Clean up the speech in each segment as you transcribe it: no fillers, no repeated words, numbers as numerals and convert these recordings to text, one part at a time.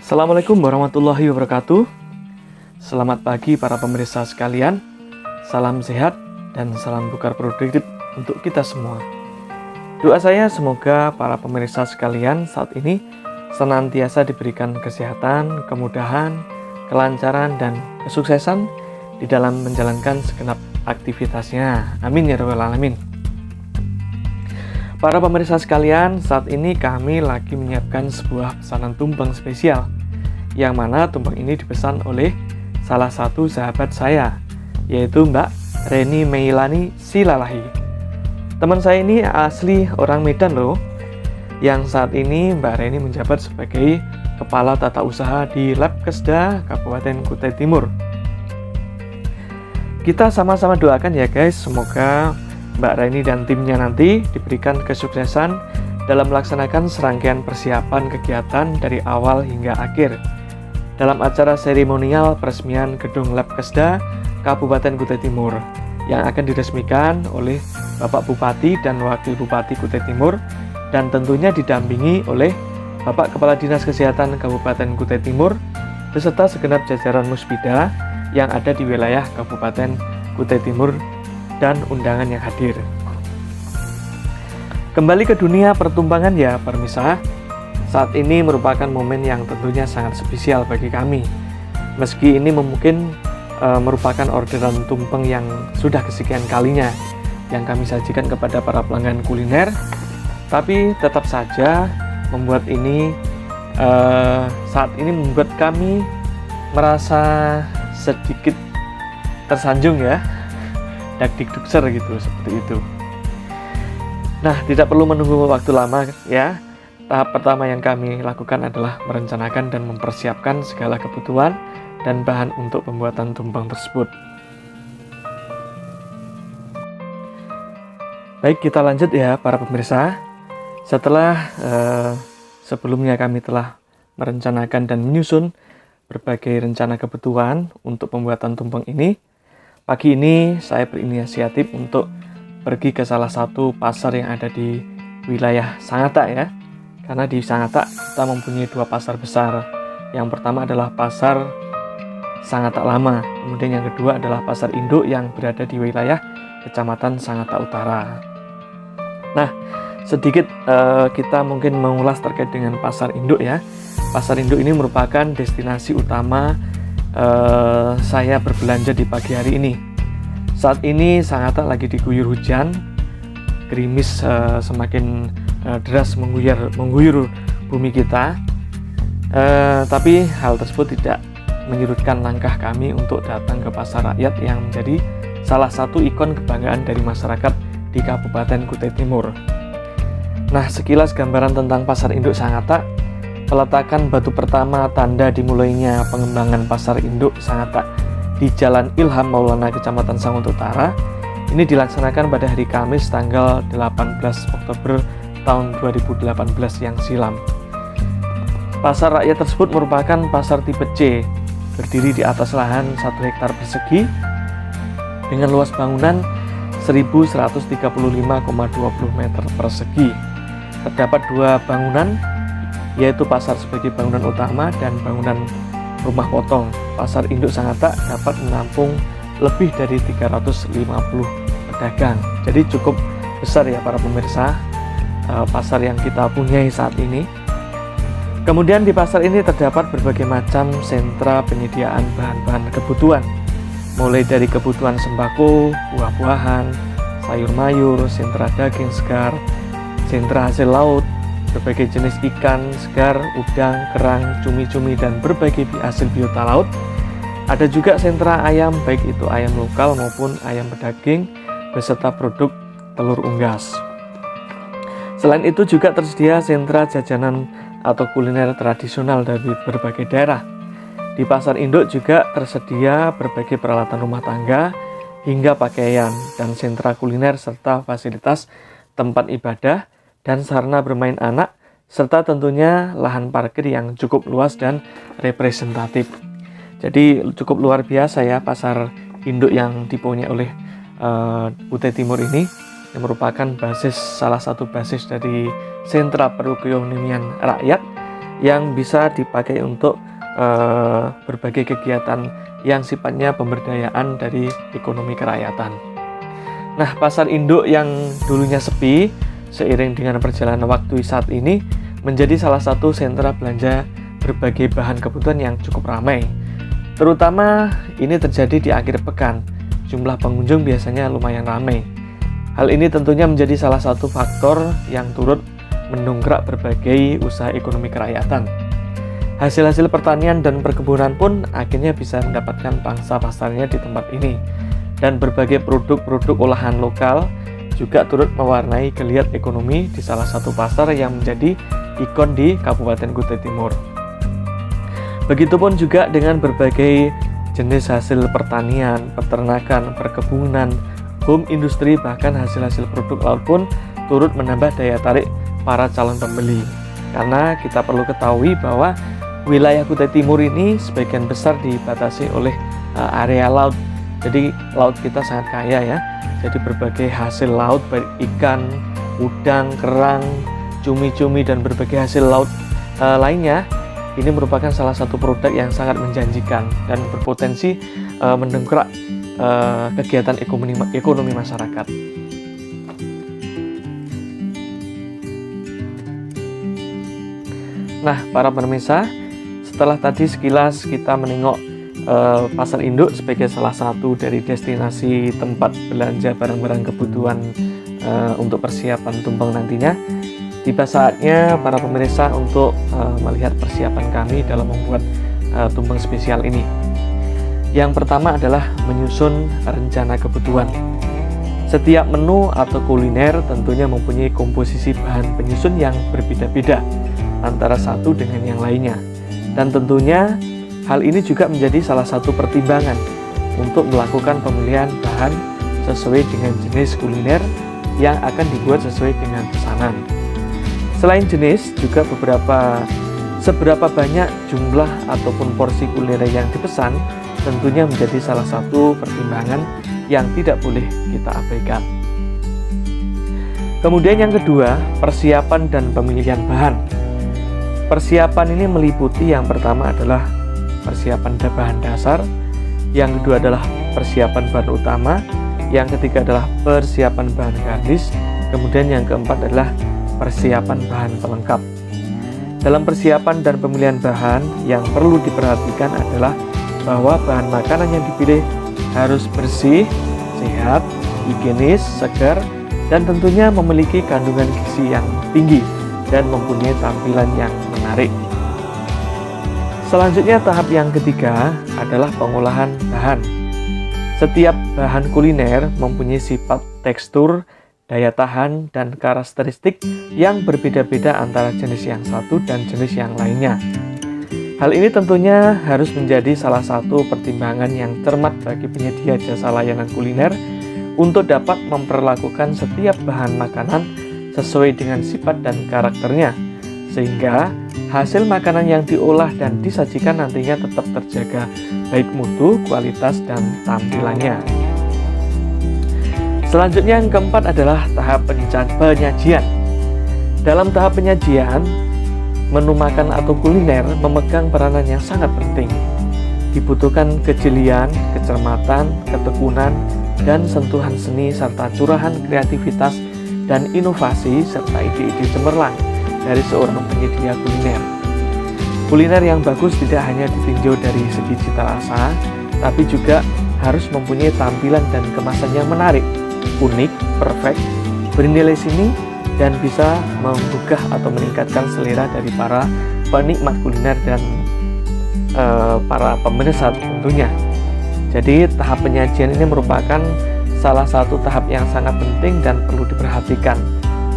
Assalamualaikum warahmatullahi wabarakatuh. Selamat pagi para pemirsa sekalian. Salam sehat dan salam bukar produktif untuk kita semua. Doa saya semoga para pemirsa sekalian saat ini senantiasa diberikan kesehatan, kemudahan, kelancaran, dan kesuksesan di dalam menjalankan segenap aktivitasnya. Amin ya rabbal alamin. Para pemirsa sekalian, saat ini kami lagi menyiapkan sebuah pesanan tumpeng spesial, yang mana tumpeng ini dipesan oleh salah satu sahabat saya, yaitu Mbak Reni Meilani Silalahi. Teman saya ini asli orang Medan loh, yang saat ini Mbak Reni menjabat sebagai Kepala Tata Usaha di Labkesda Kabupaten Kutai Timur. Kita sama-sama doakan ya guys, semoga Mbak Reni dan timnya nanti diberikan kesuksesan dalam melaksanakan serangkaian persiapan kegiatan dari awal hingga akhir dalam acara seremonial peresmian Gedung Labkesda Kabupaten Kutai Timur yang akan diresmikan oleh Bapak Bupati dan Wakil Bupati Kutai Timur, dan tentunya didampingi oleh Bapak Kepala Dinas Kesehatan Kabupaten Kutai Timur beserta segenap jajaran Musbida yang ada di wilayah Kabupaten Kutai Timur dan undangan yang hadir. Kembali ke dunia pertumbangan ya pemirsa, saat ini merupakan momen yang tentunya sangat spesial bagi kami. Meski ini mungkin merupakan orderan tumpeng yang sudah kesekian kalinya yang kami sajikan kepada para pelanggan kuliner, tapi tetap saja membuat ini saat ini membuat kami merasa sedikit tersanjung ya, dakdikdukser gitu, seperti itu. Nah, tidak perlu menunggu waktu lama ya. Tahap pertama yang kami lakukan adalah merencanakan dan mempersiapkan segala kebutuhan dan bahan untuk pembuatan tumpeng tersebut. Baik, kita lanjut ya para pemirsa. Setelah sebelumnya kami telah merencanakan dan menyusun berbagai rencana kebutuhan untuk pembuatan tumpeng ini, pagi ini saya berinisiatif untuk pergi ke salah satu pasar yang ada di wilayah Sangatta ya. Karena di Sangatta kita mempunyai dua pasar besar. Yang pertama adalah pasar Sangatta Lama, kemudian yang kedua adalah pasar induk yang berada di wilayah Kecamatan Sangatta Utara. Nah, sedikit kita mungkin mengulas terkait dengan pasar induk ya. Pasar induk ini merupakan destinasi utama saya berbelanja di pagi hari ini. Saat ini Sangatta lagi diguyur hujan, gerimis semakin deras mengguyur bumi kita. Tapi hal tersebut tidak menyurutkan langkah kami untuk datang ke pasar rakyat yang menjadi salah satu ikon kebanggaan dari masyarakat di Kabupaten Kutai Timur. Nah, sekilas gambaran tentang pasar induk Sangatta. Peletakan batu pertama tanda dimulainya pengembangan pasar induk Sangatta di Jalan Ilham Maulana Kecamatan Sangatta Utara ini dilaksanakan pada hari Kamis tanggal 18 Oktober tahun 2018 yang silam. Pasar rakyat tersebut merupakan pasar tipe C, berdiri di atas lahan 1 hektar persegi dengan luas bangunan 1135,20 meter persegi. Terdapat dua bangunan, yaitu pasar sebagai bangunan utama dan bangunan rumah potong. Pasar induk Sangatta dapat menampung lebih dari 350 pedagang. Jadi cukup besar ya para pemirsa pasar yang kita punyai saat ini. Kemudian di pasar ini terdapat berbagai macam sentra penyediaan bahan-bahan kebutuhan, mulai dari kebutuhan sembako, buah-buahan, sayur mayur, sentra daging segar, sentra hasil laut, berbagai jenis ikan segar, udang, kerang, cumi-cumi, dan berbagai hasil biota laut. Ada juga sentra ayam, baik itu ayam lokal maupun ayam pedaging, beserta produk telur unggas. Selain itu juga tersedia sentra jajanan atau kuliner tradisional dari berbagai daerah. Di pasar induk juga tersedia berbagai peralatan rumah tangga hingga pakaian, dan sentra kuliner serta fasilitas tempat ibadah dan sarana bermain anak, serta tentunya lahan parkir yang cukup luas dan representatif. Jadi cukup luar biasa ya pasar induk yang dipunyai oleh Kutai Timur ini, yang merupakan salah satu basis dari sentra perekonomian rakyat yang bisa dipakai untuk berbagai kegiatan yang sifatnya pemberdayaan dari ekonomi kerakyatan. Nah, pasar induk yang dulunya sepi seiring dengan perjalanan waktu saat ini menjadi salah satu sentra belanja berbagai bahan kebutuhan yang cukup ramai. Terutama ini terjadi di akhir pekan. Jumlah pengunjung biasanya lumayan ramai. Hal ini tentunya menjadi salah satu faktor yang turut mendongkrak berbagai usaha ekonomi kerakyatan. Hasil-hasil pertanian dan perkebunan pun akhirnya bisa mendapatkan pangsa pasarnya di tempat ini. Dan berbagai produk-produk olahan lokal juga turut mewarnai geliat ekonomi di salah satu pasar yang menjadi ikon di Kabupaten Kutai Timur. Begitupun juga dengan berbagai jenis hasil pertanian, peternakan, perkebunan, home industri, bahkan hasil-hasil produk laut pun turut menambah daya tarik para calon pembeli. Karena kita perlu ketahui bahwa wilayah Kutai Timur ini sebagian besar dibatasi oleh area laut. Jadi laut kita sangat kaya ya. Jadi berbagai hasil laut baik ikan, udang, kerang, cumi-cumi dan berbagai hasil laut lainnya ini merupakan salah satu produk yang sangat menjanjikan dan berpotensi mendongkrak kegiatan ekonomi masyarakat. Nah, para pemirsa, setelah tadi sekilas kita menengok pasar induk sebagai salah satu dari destinasi tempat belanja barang-barang kebutuhan untuk persiapan tumpeng nantinya, tiba saatnya para pemirsa untuk melihat persiapan kami dalam membuat tumpeng spesial ini. Yang pertama adalah menyusun rencana kebutuhan. Setiap menu atau kuliner tentunya mempunyai komposisi bahan penyusun yang berbeda-beda antara satu dengan yang lainnya. Dan tentunya hal ini juga menjadi salah satu pertimbangan untuk melakukan pemilihan bahan sesuai dengan jenis kuliner yang akan dibuat sesuai dengan pesanan. Selain jenis, juga seberapa banyak jumlah ataupun porsi kuliner yang dipesan tentunya menjadi salah satu pertimbangan yang tidak boleh kita abaikan. Kemudian yang kedua, persiapan dan pemilihan bahan. Persiapan ini meliputi yang pertama adalah persiapan bahan dasar, yang kedua adalah persiapan bahan utama, yang ketiga adalah persiapan bahan garnis, kemudian yang keempat adalah persiapan bahan pelengkap. Dalam persiapan dan pemilihan bahan yang perlu diperhatikan adalah bahwa bahan makanan yang dipilih harus bersih, sehat, higienis, segar, dan tentunya memiliki kandungan gizi yang tinggi dan mempunyai tampilan yang menarik. Selanjutnya tahap yang ketiga adalah pengolahan bahan. Setiap bahan kuliner mempunyai sifat tekstur, daya tahan, dan karakteristik yang berbeda-beda antara jenis yang satu dan jenis yang lainnya. Hal ini tentunya harus menjadi salah satu pertimbangan yang cermat bagi penyedia jasa layanan kuliner untuk dapat memperlakukan setiap bahan makanan sesuai dengan sifat dan karakternya, sehingga hasil makanan yang diolah dan disajikan nantinya tetap terjaga baik mutu, kualitas, dan tampilannya. Selanjutnya yang keempat adalah tahap penyajian. Dalam tahap penyajian, menu makan atau kuliner memegang peranan yang sangat penting. Dibutuhkan kejelian, kecermatan, ketekunan, dan sentuhan seni serta curahan kreativitas dan inovasi serta ide-ide cemerlang dari seorang penyedia kuliner. Kuliner yang bagus tidak hanya ditinjau dari segi cita rasa, tapi juga harus mempunyai tampilan dan kemasan yang menarik, unik, perfect, bernilai seni, dan bisa menggugah atau meningkatkan selera dari para penikmat kuliner dan para pemirsa tentunya. Jadi tahap penyajian ini merupakan salah satu tahap yang sangat penting dan perlu diperhatikan.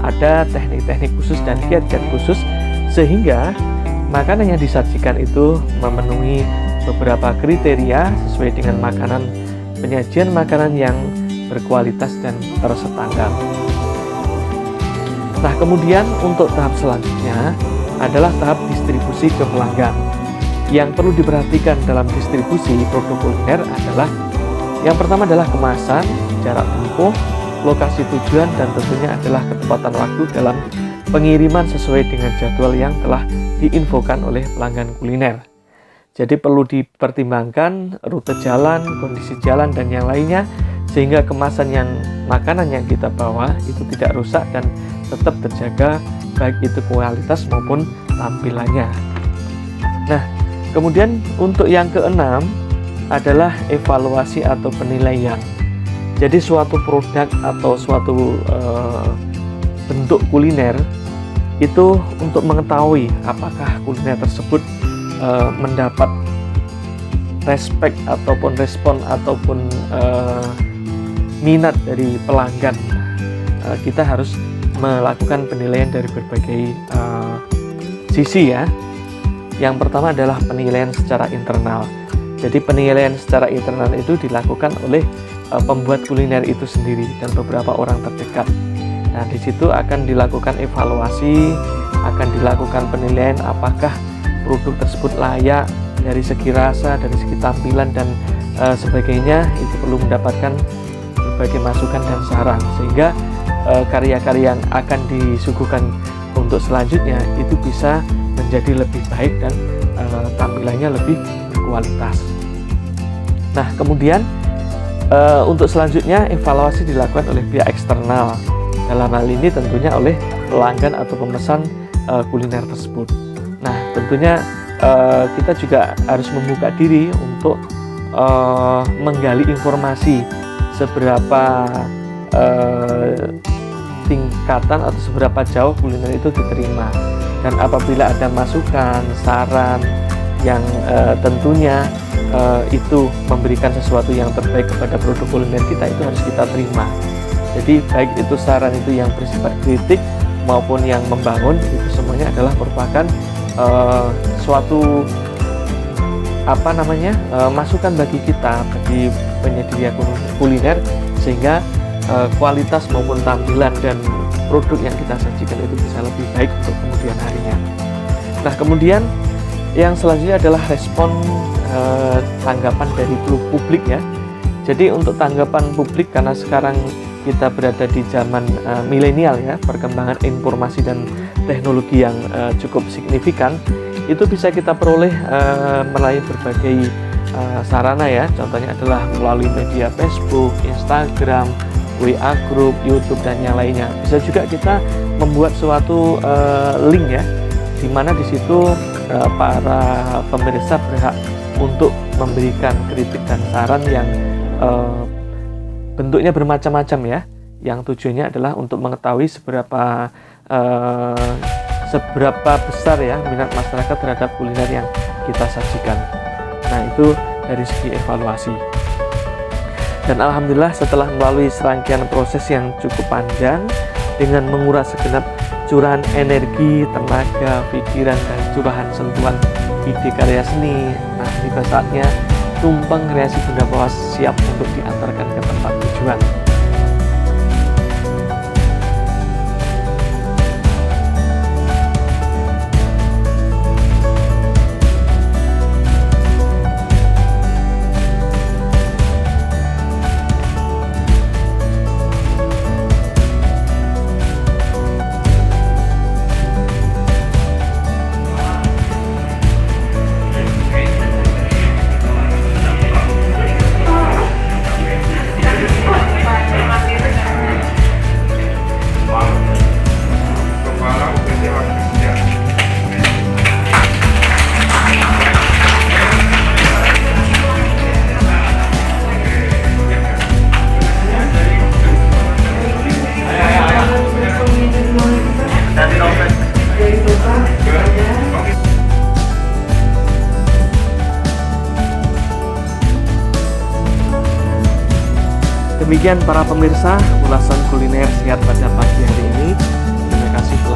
Ada teknik-teknik khusus dan kiat-kiat khusus sehingga makanan yang disajikan itu memenuhi beberapa kriteria sesuai dengan penyajian makanan yang berkualitas dan terstandar. Nah, kemudian untuk tahap selanjutnya adalah tahap distribusi ke pelanggan. Yang perlu diperhatikan dalam distribusi produk kuliner adalah yang pertama adalah kemasan, jarak tempuh, lokasi tujuan, dan tentunya adalah ketepatan waktu dalam pengiriman sesuai dengan jadwal yang telah diinfokan oleh pelanggan kuliner. Jadi perlu dipertimbangkan rute jalan, kondisi jalan, dan yang lainnya, sehingga makanan yang kita bawa itu tidak rusak dan tetap terjaga baik itu kualitas maupun tampilannya. Nah, kemudian untuk yang keenam adalah evaluasi atau penilaian. Jadi suatu produk atau suatu bentuk kuliner itu untuk mengetahui apakah kuliner tersebut mendapat respect ataupun respon ataupun minat dari pelanggan, kita harus melakukan penilaian dari berbagai sisi ya. Yang pertama adalah penilaian secara internal. Jadi penilaian secara internal itu dilakukan oleh pembuat kuliner itu sendiri dan beberapa orang terdekat. Nah, di situ akan dilakukan evaluasi, akan dilakukan penilaian apakah produk tersebut layak dari segi rasa, dari segi tampilan, dan sebagainya. Itu perlu mendapatkan berbagai masukan dan saran, sehingga karya-karya yang akan disuguhkan untuk selanjutnya itu bisa menjadi lebih baik dan tampilannya lebih berkualitas. Nah, kemudian untuk selanjutnya evaluasi dilakukan oleh pihak eksternal. Dalam hal ini tentunya oleh pelanggan atau pemesan kuliner tersebut. Nah, tentunya kita juga harus membuka diri untuk menggali informasi seberapa tingkatan atau seberapa jauh kuliner itu diterima. Dan apabila ada masukan, saran yang tentunya itu memberikan sesuatu yang terbaik kepada produk kuliner kita, itu harus kita terima. Jadi baik itu saran itu yang bersifat kritik maupun yang membangun, itu semuanya adalah merupakan suatu masukan bagi kita, bagi penyedia kuliner, sehingga kualitas maupun tampilan dan produk yang kita sajikan itu bisa lebih baik untuk kemudian harinya. Nah, kemudian yang selanjutnya adalah respon tanggapan dari publik ya. Jadi untuk tanggapan publik, karena sekarang kita berada di zaman milenial ya, perkembangan informasi dan teknologi yang cukup signifikan, itu bisa kita peroleh melalui berbagai sarana ya. Contohnya adalah melalui media Facebook, Instagram, WA Group, YouTube, dan yang lainnya. Bisa juga kita membuat suatu link ya, di mana di situ para pemirsa berhak untuk memberikan kritik dan saran yang bentuknya bermacam-macam ya, yang tujuannya adalah untuk mengetahui seberapa besar ya minat masyarakat terhadap kuliner yang kita sajikan. Nah, itu dari segi evaluasi. Dan alhamdulillah setelah melalui serangkaian proses yang cukup panjang dengan menguras segenap curahan energi, tenaga, pikiran, dan curahan sentuhan ide karya seni, nah tiba saatnya tumpeng kreasi Bunda Pawas siap untuk diantarkan ke tempat tujuan. Demikian para pemirsa, ulasan kuliner sehat pada pagi hari ini. Terima kasih telah